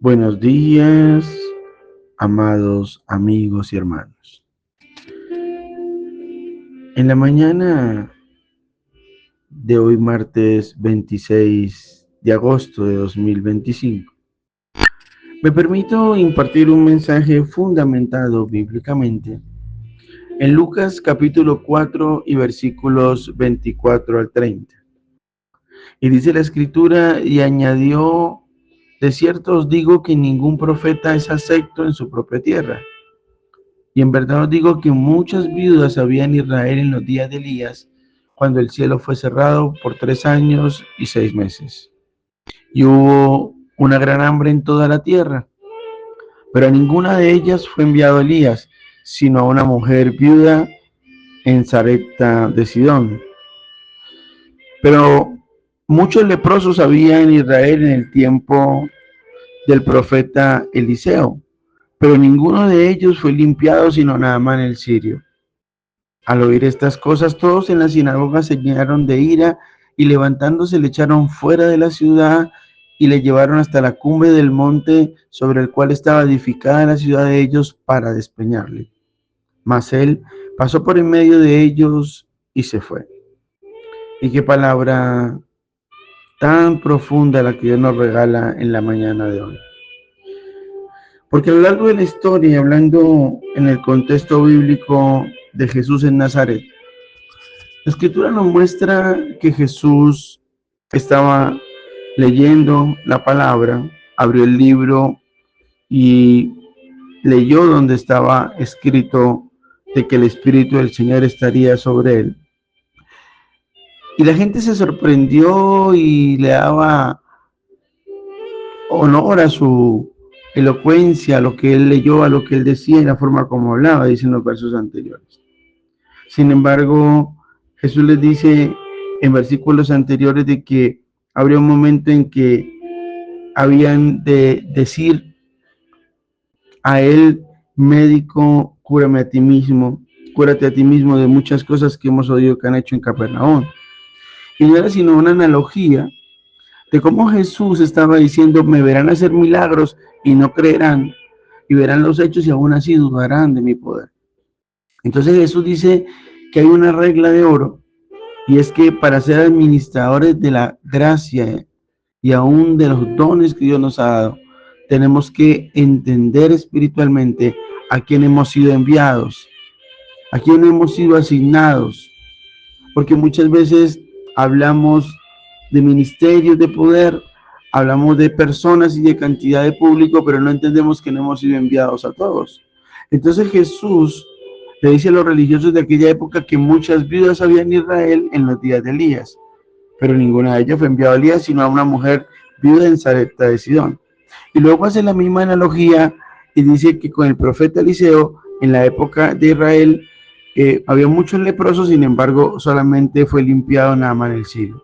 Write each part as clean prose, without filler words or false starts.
Buenos días, amados amigos y hermanos. En la mañana de hoy, martes 26 de agosto de 2025, me permito impartir un mensaje fundamentado bíblicamente en Lucas capítulo 4 y versículos 24 al 30. Y dice la escritura, y añadió: de cierto os digo que ningún profeta es acepto en su propia tierra. Y en verdad os digo que muchas viudas había en Israel en los días de Elías, cuando el cielo fue cerrado por 3 años y 6 meses. Y hubo una gran hambre en toda la tierra, pero a ninguna de ellas fue enviado Elías, sino a una mujer viuda en Sarepta de Sidón. Pero muchos leprosos había en Israel en el tiempo del profeta Eliseo, pero ninguno de ellos fue limpiado, sino Naamán el sirio. Al oír estas cosas, todos en la sinagoga se llenaron de ira y levantándose le echaron fuera de la ciudad y le llevaron hasta la cumbre del monte sobre el cual estaba edificada la ciudad de ellos para despeñarle. Mas él pasó por en medio de ellos y se fue. Y qué palabra tan profunda la que Dios nos regala en la mañana de hoy. Porque a lo largo de la historia, hablando en el contexto bíblico de Jesús en Nazaret, la escritura nos muestra que Jesús estaba leyendo la palabra, abrió el libro y leyó donde estaba escrito de que el Espíritu del Señor estaría sobre él. Y la gente se sorprendió y le daba honor a su elocuencia, a lo que él leyó, a lo que él decía y la forma como hablaba, dicen los versos anteriores. Sin embargo, Jesús les dice en versículos anteriores de que habría un momento en que habían de decir a él: médico, cúrate a ti mismo de muchas cosas que hemos oído que han hecho en Capernaum. Y no era sino una analogía de cómo Jesús estaba diciendo: me verán hacer milagros y no creerán, y verán los hechos y aún así dudarán de mi poder. Entonces Jesús dice que hay una regla de oro, y es que para ser administradores de la gracia y aún de los dones que Dios nos ha dado, tenemos que entender espiritualmente a quién hemos sido enviados, a quién hemos sido asignados, porque muchas veces hablamos de ministerios de poder, hablamos de personas y de cantidad de público, pero no entendemos que no hemos sido enviados a todos. Entonces Jesús le dice a los religiosos de aquella época que muchas viudas había en Israel en los días de Elías, pero ninguna de ellas fue enviada a Elías, sino a una mujer viuda en Sarepta de Sidón. Y luego hace la misma analogía y dice que con el profeta Eliseo, en la época de Israel, había muchos leprosos, sin embargo, solamente fue limpiado Naamán el sirio.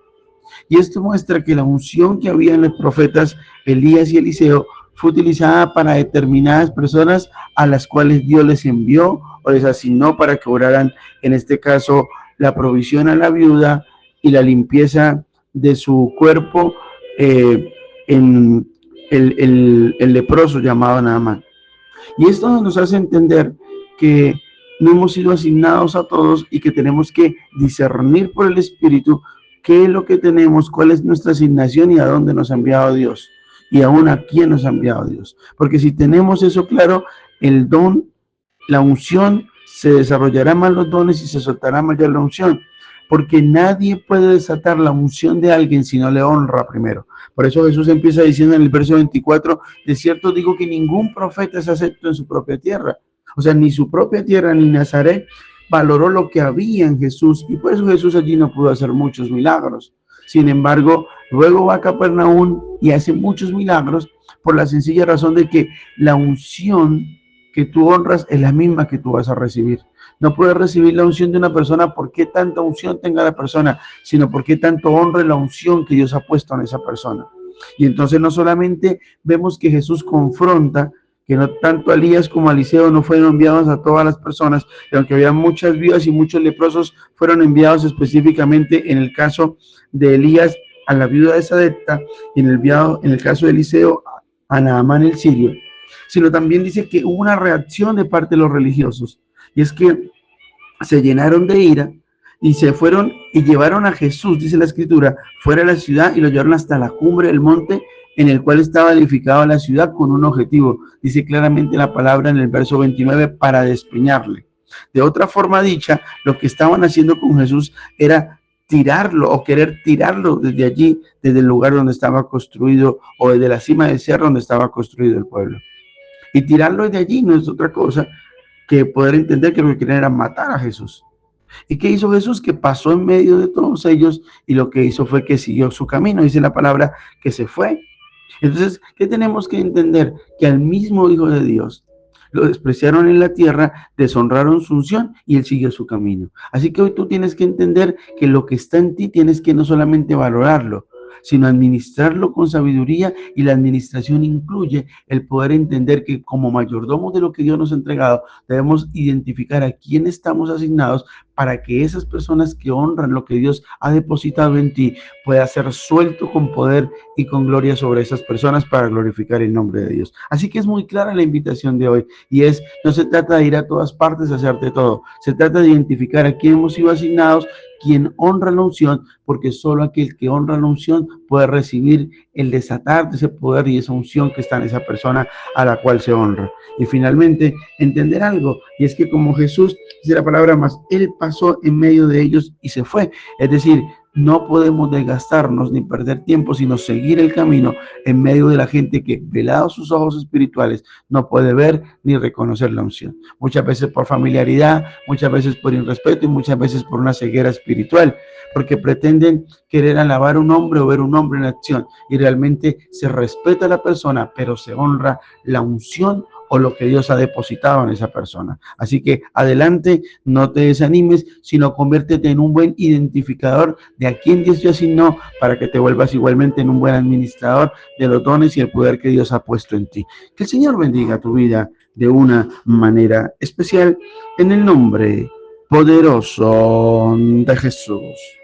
Y esto muestra que la unción que había en los profetas Elías y Eliseo fue utilizada para determinadas personas a las cuales Dios les envió o les asignó para que oraran, en este caso, la provisión a la viuda y la limpieza de su cuerpo en el leproso llamado Naamán. Y esto nos hace entender que no hemos sido asignados a todos y que tenemos que discernir por el Espíritu qué es lo que tenemos, cuál es nuestra asignación y a dónde nos ha enviado Dios y aún a quién nos ha enviado Dios. Porque si tenemos eso claro, el don, la unción, se desarrollará más los dones y se soltará mayor la unción. Porque nadie puede desatar la unción de alguien si no le honra primero. Por eso Jesús empieza diciendo en el verso 24, de cierto digo que ningún profeta es acepto en su propia tierra. O sea, ni su propia tierra ni Nazaret valoró lo que había en Jesús, y por eso Jesús allí no pudo hacer muchos milagros. Sin embargo, luego va a Capernaum y hace muchos milagros por la sencilla razón de que la unción que tú honras es la misma que tú vas a recibir. No puedes recibir la unción de una persona porque tanta unción tenga la persona, sino porque tanto honre la unción que Dios ha puesto en esa persona. Y entonces no solamente vemos que Jesús confronta que no tanto Elías como Eliseo no fueron enviados a todas las personas, y aunque había muchas viudas y muchos leprosos, fueron enviados específicamente en el caso de Elías a la viuda de Sarepta, y en el caso de Eliseo a Naamán el sirio, sino también dice que hubo una reacción de parte de los religiosos, y es que se llenaron de ira y se fueron y llevaron a Jesús, dice la escritura, fuera de la ciudad y lo llevaron hasta la cumbre del monte en el cual estaba edificada la ciudad con un objetivo. Dice claramente la palabra en el verso 29, para despeñarle. De otra forma dicha, lo que estaban haciendo con Jesús era tirarlo o querer tirarlo desde allí, desde el lugar donde estaba construido o desde la cima del cerro donde estaba construido el pueblo. Y tirarlo desde allí no es otra cosa que poder entender que lo que querían era matar a Jesús. ¿Y qué hizo Jesús? Que pasó en medio de todos ellos y lo que hizo fue que siguió su camino. Dice la palabra que se fue. Entonces, ¿qué tenemos que entender? Que al mismo Hijo de Dios lo despreciaron en la tierra, deshonraron su unción y él siguió su camino. Así que hoy tú tienes que entender que lo que está en ti tienes que no solamente valorarlo, sino administrarlo con sabiduría, y la administración incluye el poder entender que como mayordomos de lo que Dios nos ha entregado, debemos identificar a quién estamos asignados para que esas personas que honran lo que Dios ha depositado en ti pueda ser suelto con poder y con gloria sobre esas personas para glorificar el nombre de Dios. Así que es muy clara la invitación de hoy, y es, no se trata de ir a todas partes a hacerte todo, se trata de identificar a quién hemos sido asignados, quien honra la unción, porque solo aquel que honra la unción puede recibir el desatar de ese poder y esa unción que está en esa persona a la cual se honra. Y finalmente, entender algo, y es que como Jesús, dice la palabra más, él pasó en medio de ellos y se fue. Es decir, no podemos desgastarnos ni perder tiempo, sino seguir el camino en medio de la gente que, velados sus ojos espirituales, no puede ver ni reconocer la unción. Muchas veces por familiaridad, muchas veces por irrespeto y muchas veces por una ceguera espiritual, porque pretenden querer alabar a un hombre o ver un hombre en acción, y realmente se respeta a la persona, pero se honra la unción o lo que Dios ha depositado en esa persona. Así que adelante, no te desanimes, sino conviértete en un buen identificador de a quién Dios te asignó, para que te vuelvas igualmente en un buen administrador de los dones y el poder que Dios ha puesto en ti. Que el Señor bendiga tu vida de una manera especial, en el nombre poderoso de Jesús.